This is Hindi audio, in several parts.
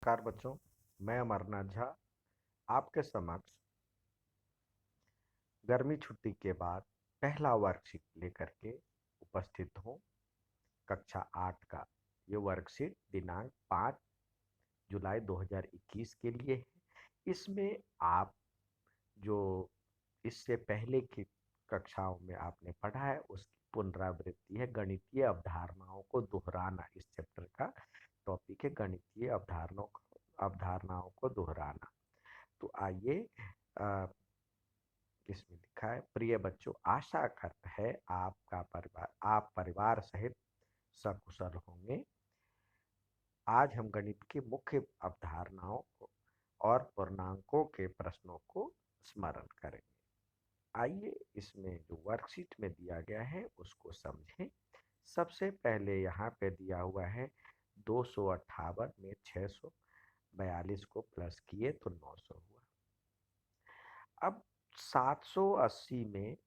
नमस्कार बच्चों, मैं अमरनाथ झा आपके समक्ष गर्मी छुट्टी के बाद पहला वर्कशीट लेकर के उपस्थित हूँ। कक्षा 8 का ये वर्कशीट दिनांक 5 जुलाई 2021 के लिए है। इसमें आप जो इससे पहले की कक्षाओं में आपने पढ़ा है उसकी पुनरावृत्ति है। गणितीय अवधारणाओं को दोहराना इस चैप्टर का टॉपिक है। गणितीय अवधारणाओं को दोहराना। तो आइए, इसमें लिखा है, प्रिय बच्चों, आशा करता है आप परिवार सहित सकुशल होंगे। आज हम गणित की मुख्य अवधारणाओं को और पूर्णांकों के प्रश्नों को स्मरण करेंगे। आइए इसमें जो वर्कशीट में दिया गया है उसको समझें। सबसे पहले यहाँ पे दिया हुआ है 258 में 642 को प्लस किए तो 900 हुआ। अब 780 में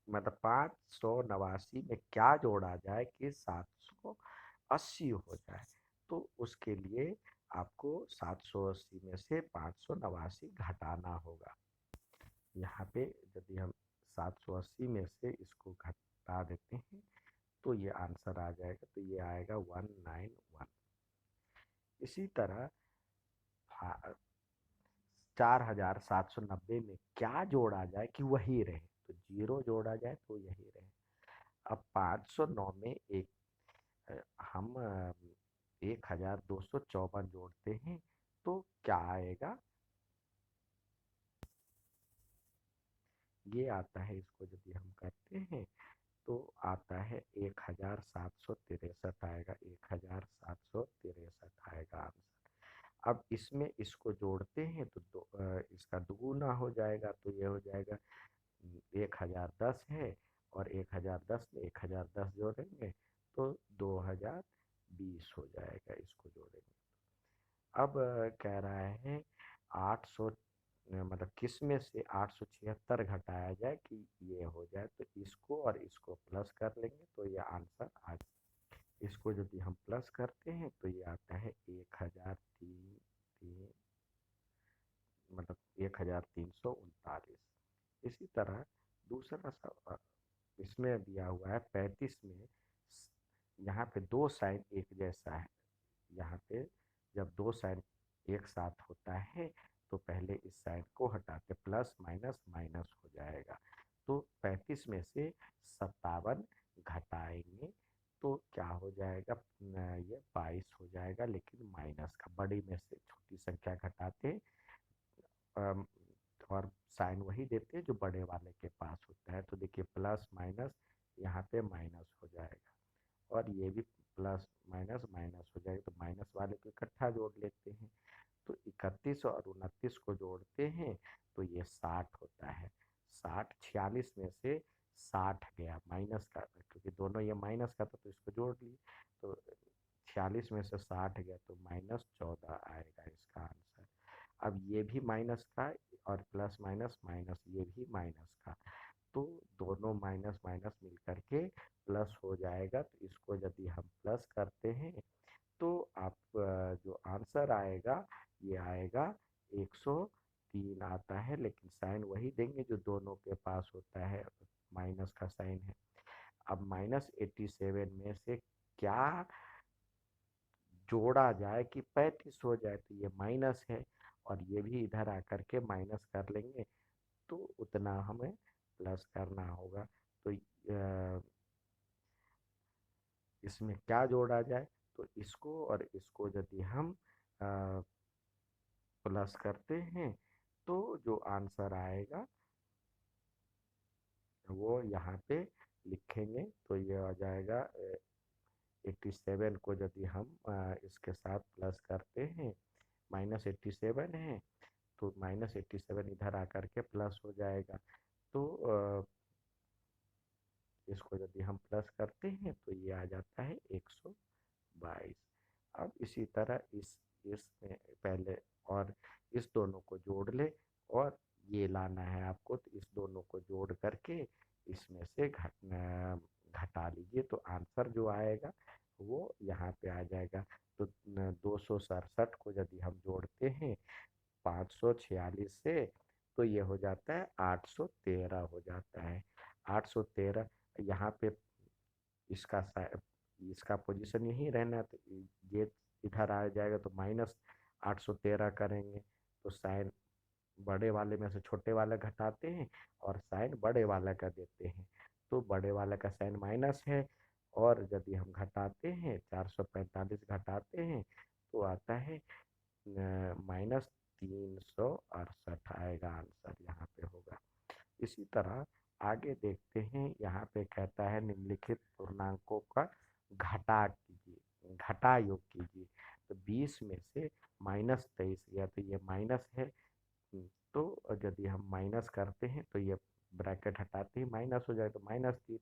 मतलब 589 में क्या जोड़ा जाए कि 780 हो जाए। तो उसके लिए आपको 780 में से 589 घटाना होगा। यहाँ पे यदि हम 780 में से इसको घटा देते हैं तो ये आंसर आ जाएगा। तो ये आएगा 191। इसी तरह 4790 में क्या जोड़ा जाए कि वही रहे। तो 0 जोड़ा जाए तो यही रहे। अब 509 में हम 1254 जोड़ते हैं तो क्या आएगा, ये आता है। इसको यदि हम करते हैं तो आता है 1763 आएगा। 1763 आएगा आंसर। अब इसमें इसको जोड़ते हैं तो इसका दुगुना हो जाएगा। तो ये हो जाएगा 1010 है और 1010 में 1010 जोड़ेंगे तो 2020 हो जाएगा। इसको जोड़ेंगे। अब कह रहा है 800 मतलब किस में से 876 घटाया जाए कि ये हो जाए। तो इसको और इसको प्लस कर लेंगे तो ये आंसर आ जाए। इसको यदि हम प्लस करते हैं तो ये आता है 1003 मतलब 1339। इसी तरह दूसरा सवाल इसमें दिया हुआ है 35 में। यहाँ पे दो साइन एक जैसा है। यहाँ पे जब दो साइन एक साथ होता है तो पहले इस साइन को हटाते, प्लस माइनस माइनस हो जाएगा। तो 35 में से 57 घटाएंगे तो क्या हो जाएगा, ये 22 हो जाएगा। लेकिन माइनस का, बड़ी में से छोटी संख्या घटाते और साइन वही देते हैं जो बड़े वाले के पास होता है। तो देखिए प्लस माइनस यहाँ पे माइनस हो जाएगा और ये भी प्लस माइनस माइनस हो जाएगा। तो माइनस वाले को इकट्ठा जोड़ लेते हैं। तो 31 और 29 को जोड़ते हैं तो ये 60 होता है। 60 46 में से 60 गया माइनस का, क्योंकि दोनों ये माइनस का था तो इसको जोड़ लिए। तो 46 में से 60 गया तो -14 आएगा इसका आंसर। अब ये भी माइनस का और प्लस माइनस माइनस, ये भी माइनस का। तो दोनों माइनस माइनस मिल करके प्लस हो जाएगा। तो इसको यदि हम प्लस करते हैं तो आप जो आंसर आएगा ये आएगा 103 आता है। लेकिन साइन वही देंगे जो दोनों के पास होता है, माइनस का साइन है। अब -87 में से क्या जोड़ा जाए कि 35 हो जाए। तो ये माइनस है और ये भी इधर आकर के माइनस कर लेंगे तो उतना हमें प्लस करना होगा। तो इसमें क्या जोड़ा जाए, तो इसको और इसको यदि हम प्लस करते हैं तो जो आंसर आएगा वो यहाँ पे लिखेंगे। तो ये आ जाएगा 87 को यदि हम इसके साथ प्लस करते हैं, -87 है तो -87 इधर आकर के प्लस हो जाएगा। तो इसको यदि हम प्लस करते हैं तो ये आ जाता है 122। अब इसी तरह इसमें पहले और इस दोनों को जोड़ ले और ये लाना है आपको। तो इस दोनों को जोड़ करके इसमें से घटा लीजिए तो आंसर जो आएगा वो यहाँ पे आ जाएगा। तो 267 को यदि हम 746 से, तो ये हो जाता है 813 हो जाता है। 813 यहाँ पे इसका इसका पोजीशन यही रहना, तो ये इधर आ जाएगा, तो -813 करेंगे, तो साइन बड़े वाले में से छोटे वाला घटाते हैं और साइन बड़े वाला का देते हैं, तो बड़े वाला का साइन माइनस है, और यदि हम घटाते हैं 445 घटाते हैं तो आता है -368 आएगा, आंसर यहाँ पे होगा। इसी तरह आगे देखते हैं, यहाँ पे कहता है निम्नलिखित पूर्णांकों का घटा कीजिए, घटा योग कीजिए। तो 20 में से -23 या तो ये माइनस है, तो यदि हम माइनस करते हैं तो ये ब्रैकेट हटाते ही माइनस हो जाए, तो -3।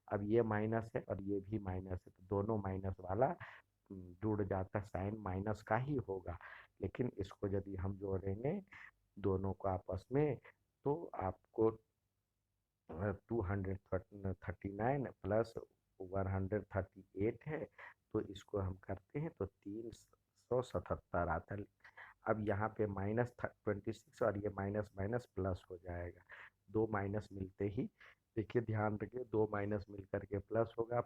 अब ये माइनस है और ये भी माइनस है, तो दोनों माइनस वाला जुड़ जाता है, साइन माइनस का ही होगा। लेकिन इसको यदि हम जोड़ेंगे दोनों को आपस में, तो आपको 239 प्लस 138 है, तो इसको हम करते हैं तो 377 आता है। अब यहाँ पे -26 और ये माइनस माइनस प्लस हो जाएगा, दो माइनस मिलते ही, देखिए ध्यान रखिए, दो माइनस मिल करके प्लस होगा,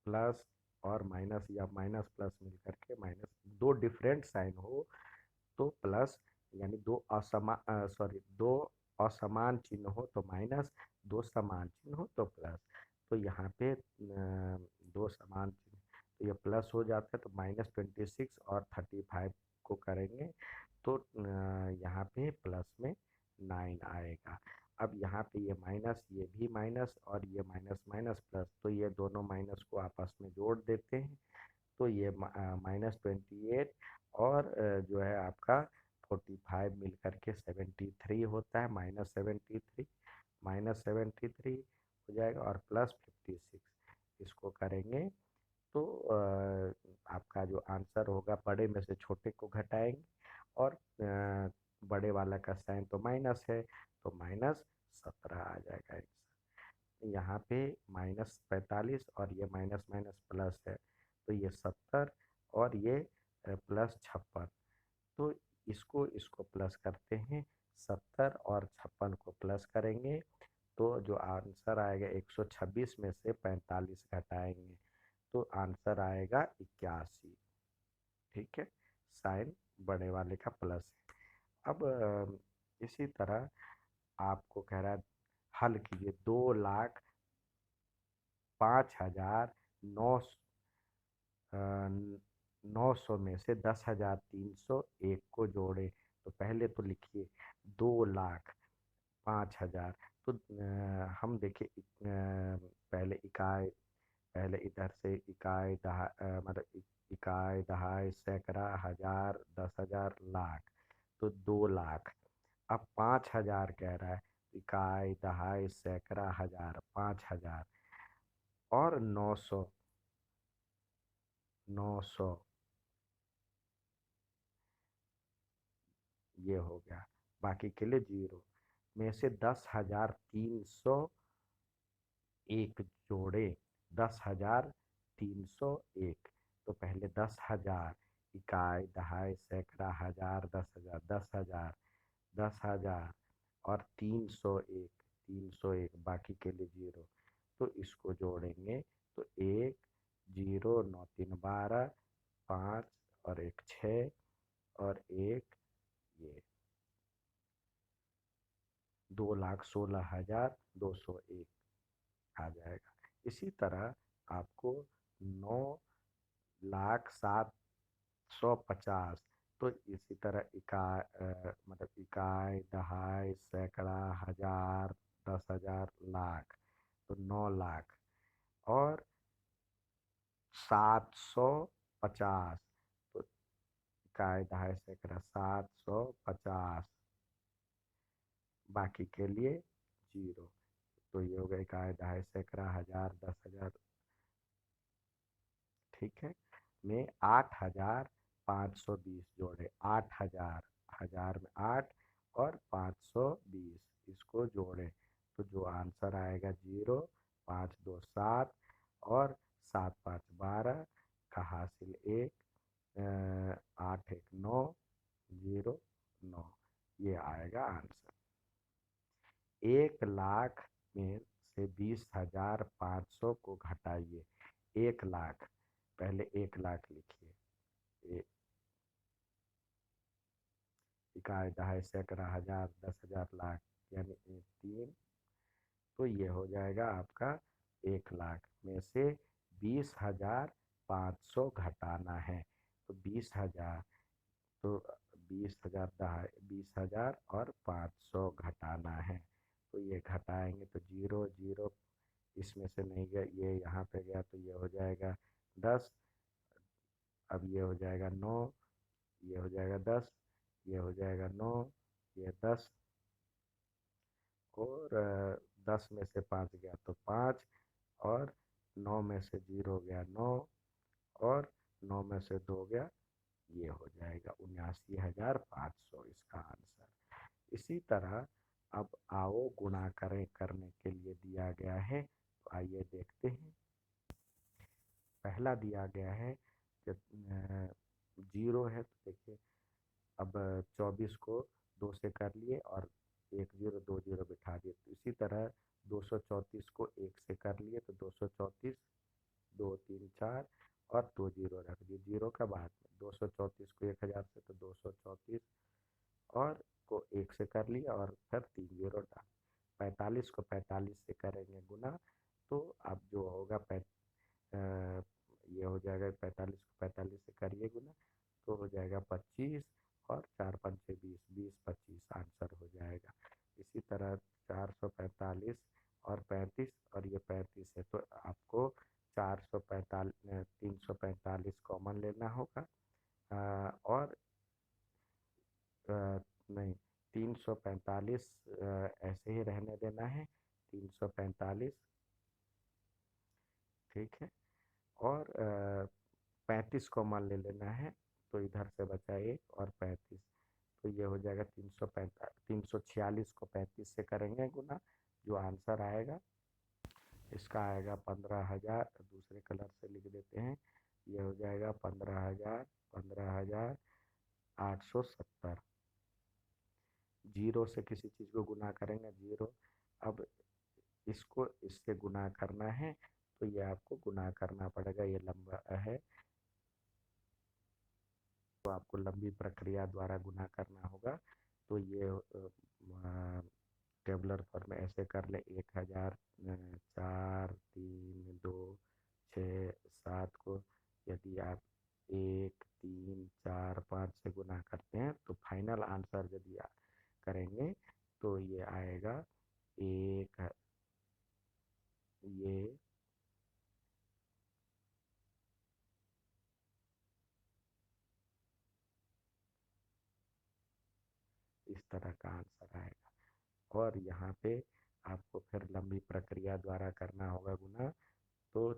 प्लस और माइनस या माइनस प्लस मिल करके माइनस, दो डिफरेंट साइन हो तो प्लस, यानी दो असमान चिन्ह हो तो माइनस, दो समान चिन्ह हो तो प्लस। तो यहाँ पे दो समान चिन्ह, तो ये प्लस हो जाता है, तो -26 और 35 को करेंगे तो यहाँ पे प्लस में 9 आएगा। अब यहाँ पे ये माइनस, ये भी माइनस और ये माइनस माइनस प्लस, तो ये दोनों माइनस को आपस में जोड़ देते हैं, तो ये -28 और जो है आपका 45 मिल करके 73 होता है, -73 हो जाएगा और +56, इसको करेंगे तो आपका जो आंसर होगा, बड़े में से छोटे को घटाएंगे और बड़े वाला का साइन तो माइनस है, तो -17 आ जाएगा आंसर। यहाँ पे -45 और ये माइनस माइनस प्लस है, तो ये 70 और ये +56, तो इसको इसको प्लस करते हैं, 70 और 56 को प्लस करेंगे तो जो आंसर आएगा 126 में से 45 घटाएंगे तो आंसर आएगा 81। ठीक है, साइन बड़े वाले का प्लस है। अब इसी तरह आपको कह रहा है हल कीजिए 2,05,900 में से 10,301 को जोड़े। तो पहले तो लिखिए 2,05,000, तो हम देखिए पहले इकाई, पहले इधर से इकाई मतलब इकाई, दहाई, सैकड़ा, हजार, 10,000, लाख, तो 2,00,000। अब 5,000 कह रहा है, इकाई, दहाई, सैकड़ा, हजार, 5,000 और 900, 900 ये हो गया, बाकी के लिए 0 में से 10,301 जोड़े, 10,301, तो पहले 10,000, इकाई, दहाई, सैकड़ा, हजार, 10,000, 10,000, 10,000 और 301, 301, बाकी के लिए 0, तो इसको जोड़ेंगे तो 1, 0, 9 3 12, 5 और 1 6 और 1 ये 2,16,201 आ जाएगा। इसी तरह आपको 9,07,150, तो इसी तरह मतलब इकाई, दहाई, सैकड़ा, हजार, 10,000, लाख, तो 9,00,000 और 750, तो इकाई, दहाई, सैकड़ा, 750, बाकी के लिए 0, तो ये हो गया इकाई, दहाई, सैकड़ा, हजार, 10,000, ठीक है, में 8,520 जोड़े, 8,000, हजार में 8 और 520, इसको जोड़े तो जो आंसर आएगा 0, 5 2 7 और 7 5 12 का हासिल 1, 8 1 9, 0 9, ये आएगा आंसर। 1,00,000 में से 20,500 को घटाइए। 1,00,000, पहले 1,00,000 लिखिए। इकाई, दहाई, सैकड़ा, हजार, 10,000, लाख, यानी 3। तो ये हो जाएगा आपका 1,00,000 में से 20,500 घटाना है। तो 20,000, तो 20,000 दहाई, 20,000 और 500 घटाना है। तो ये घटाएंगे तो 0 0 इसमें से नहीं गया, ये यहाँ पे गया तो ये हो जाएगा 10। अब ये हो जाएगा 9, ये हो जाएगा 10, ये हो जाएगा 9, ये 10, और 10 में से 5 गया तो 5, और 9 में से 0 गया 9, और 9 में से 2 गया, ये हो जाएगा 79,500 इसका आंसर। इसी तरह अब आओ गुणा करें करने के लिए दिया गया है, तो आइए देखते हैं। पहला दिया गया है जब 0 है, तो देखिए अब 24 को 2 से कर लिए और 1 0 2 0 बिठा दिए। तो इसी तरह 234 को 1 से कर लिए तो 234, 2 3 4 और 2 0 रख दिए। 0 का बाद में 234 को 1000 से तो 234 और को 1 से कर लिया और फिर 3 0 डाल। 45 को 45 से करेंगे गुना, तो अब जो होगा ये हो जाएगा 45 को 45 से करिए गुना, तो हो जाएगा 25, और 4 पंचे 20, 20 25 आंसर हो जाएगा। इसी तरह 445 और 35, और ये 35 है, तो आपको 445 345 कॉमन लेना होगा, और नहीं, 345 ऐसे ही रहने देना है, 345, ठीक है। और 35 कॉमन ले लेना है, तो इधर से बचा 1 और 35, तो ये हो जाएगा 346 को 35 से करेंगे गुना, जो आंसर आएगा इसका आएगा 15,000। दूसरे कलर से लिख देते हैं, ये हो जाएगा 15,870। 0 से किसी चीज़ को गुना करेंगे 0। अब इसको इससे गुना करना है, तो ये आपको गुना करना पड़ेगा, ये लंबा है तो आपको लंबी प्रक्रिया द्वारा गुना करना होगा। तो ये टेबलर पर में ऐसे कर ले, 1,000 4 3 2 6 7 को यदि आप 1 3 4 5 से गुना करते हैं, तो फाइनल आंसर यदि आप करेंगे तो ये आएगा एक, ये इस तरह का आंसर आएगा। और यहाँ पे आपको फिर लंबी प्रक्रिया द्वारा करना होगा गुना, तो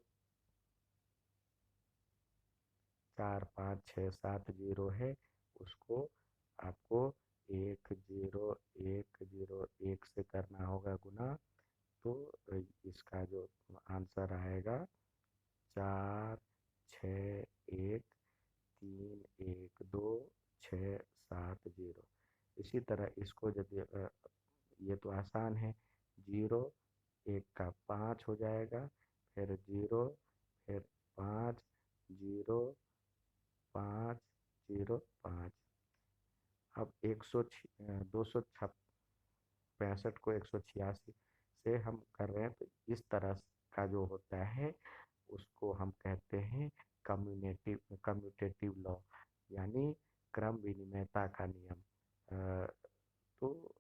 4 5 6 7 0 है, उसको आपको 1 0 1 0 1 से करना होगा गुना, तो इसका जो आंसर आएगा 4 6 1 3 1 2 6 7 0। इसी तरह इसको यदि ये तो आसान है, 0 1 का 5 हो जाएगा, फिर 0, फिर 5 0 5 0 5। अब 265 को 186 से हम कर रहे हैं, तो इस तरह का जो होता है उसको हम कहते हैं कम्यूटेटिव लॉ, यानी क्रम विनिमयता का नियम। तो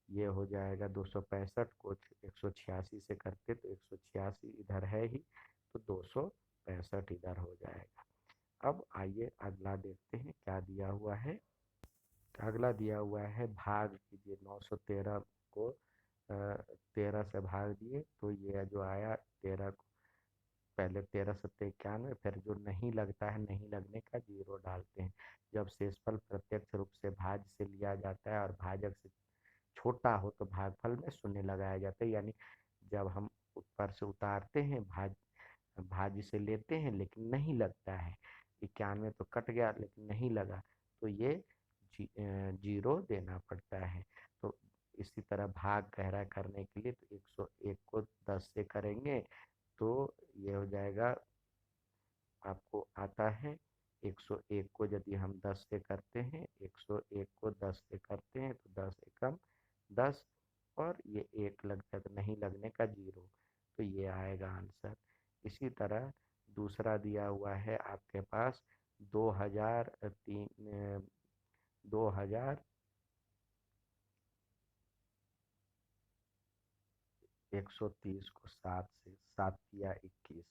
ये हो जाएगा 265 को 186 से करते तो 186 इधर है ही, तो 265 इधर हो जाएगा। अब आइए अगला देखते हैं क्या दिया हुआ है। अगला दिया हुआ है भाग कीजिए, 913 को 13 से भाग दिए, तो ये जो आया 13 को पहले 13 सत्ते 91, फिर जो नहीं लगता है नहीं लगने का 0 डालते हैं। जब शेषफल प्रत्यक्ष रूप से भाज्य से लिया जाता है और भाजक से छोटा हो तो भागफल में शून्य लगाया जाता है, यानी जब हम ऊपर से उतारते हैं भाज्य से लेते हैं लेकिन नहीं लगता है, 91 तो कट गया लेकिन नहीं लगा, तो ये जीरो देना पड़ता है। तो इसी तरह भाग गहरा करने के लिए तो 101 को 10 से करेंगे तो ये हो जाएगा, आपको आता है 101 को यदि हम 10 से करते हैं, 101 को 10 से करते हैं तो 10 एकम 10, और ये एक लगता तो नहीं लगने का जीरो, तो ये आएगा आंसर। इसी तरह दूसरा दिया हुआ है आपके पास 2130 को 7 से, 7 या 21,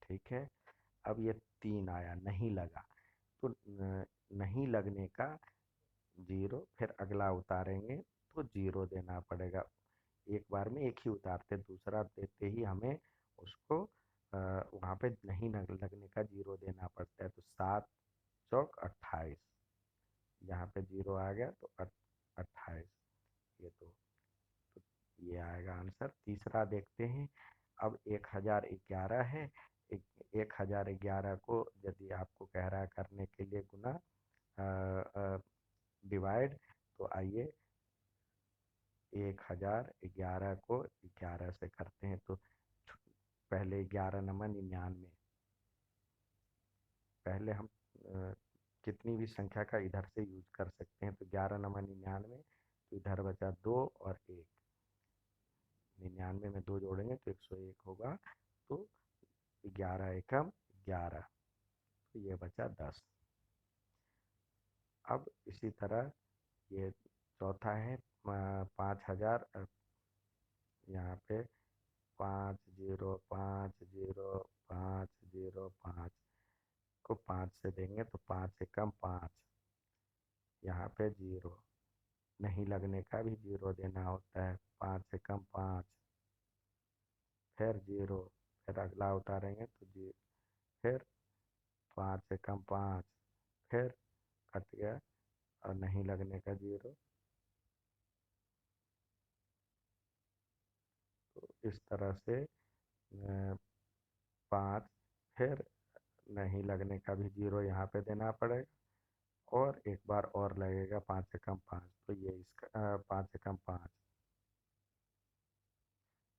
ठीक है। अब ये 3 आया, नहीं लगा, तो नहीं लगने का जीरो, फिर अगला उतारेंगे तो जीरो देना पड़ेगा। एक बार में एक ही उतारते, दूसरा देते ही हमें उसको वहाँ पे नहीं लगने का जीरो देना पड़ता है। तो 7 चौक 28, यहाँ पे जीरो आ गया तो 28, ये तो ये आएगा आंसर। तीसरा देखते हैं। अब 1011 है, 1011 को यदि आपको कह रहा है करने के लिए गुना डिवाइड, तो आइए 1011 को 11 से करते हैं। तो पहले 11 नंबर 99, पहले हम कितनी भी संख्या का इधर से यूज कर सकते हैं। तो 11 नंबर 99, तो इधर बचा 2 और 1, 99 में 2 जोड़ेंगे तो 101 होगा, तो 11 एकम 11, तो ये बचा 10। अब इसी तरह ये चौथा है 5000, यहाँ पे 505050 को 5 से देंगे तो 5 एकम 5, यहाँ पे जीरो, नहीं लगने का भी जीरो देना होता है। 5 एकम 5, फिर जीरो, फिर अगला उतारेंगे तो जी, फिर 5 एकम 5, फिर कट गया और नहीं लगने का जीरो। तो इस तरह से 5, फिर नहीं लगने का भी जीरो यहाँ पे देना पड़ेगा, और एक बार और लगेगा 5 एकम 5, तो ये इसका 5 एकम 5,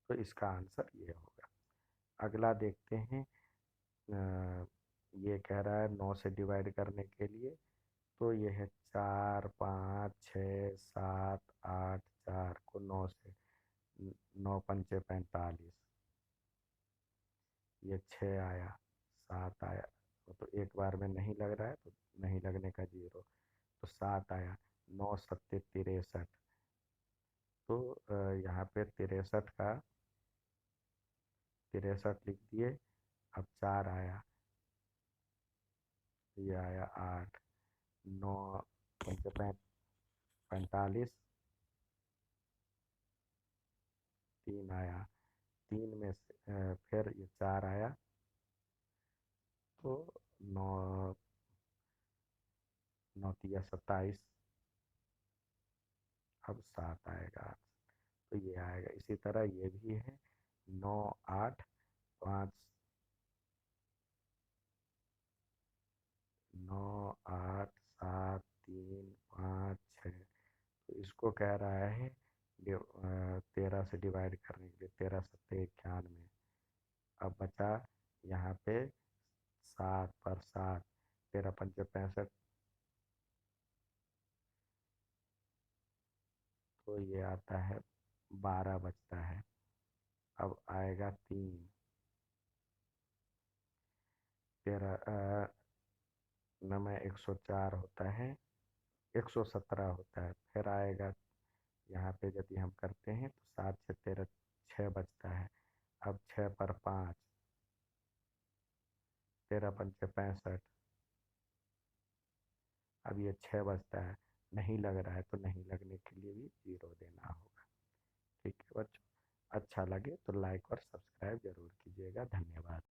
तो इसका आंसर ये होगा। अगला देखते हैं। ये कह रहा है 9 से डिवाइड करने के लिए, तो ये है 4 5 6 7 8, 4 को 9 से, 9 पंचे 45, ये 6 आया, 7 आया, तो एक बार में नहीं लग रहा है तो नहीं लगने का जीरो, तो 7 आया। 9 सत्ते 63, तो यहाँ पे 63 का 63 लिख दिए। अब 4 आया, ये आया 8, 9 पंचे 45, 3 आया, 3 में से फिर ये 4 आया, तो 9 9 तिया 27, अब 7 आएगा, तो ये आएगा। इसी तरह ये भी है 9 8 5, 9 8 7 3 5 6, तो इसको कह रहा है 13 से डिवाइड करने के लिए, 13 सत्ते 91, अब बचा यहाँ पे 7 पर 7, 13 पंचे 65, तो ये आता है 12 बचता है। अब आएगा 3, 13 में 104 होता है, 117 होता है, फिर आएगा यहाँ पे यदि हम करते हैं तो 7 से 13, 6 बचता है। अब 6 पर 5, 13 पंचे 65, अब ये 6 बचता है, नहीं लग रहा है तो नहीं लगने के लिए भी जीरो देना होगा। ठीक है बच्चों, अच्छा लगे तो लाइक और सब्सक्राइब जरूर कीजिएगा। धन्यवाद।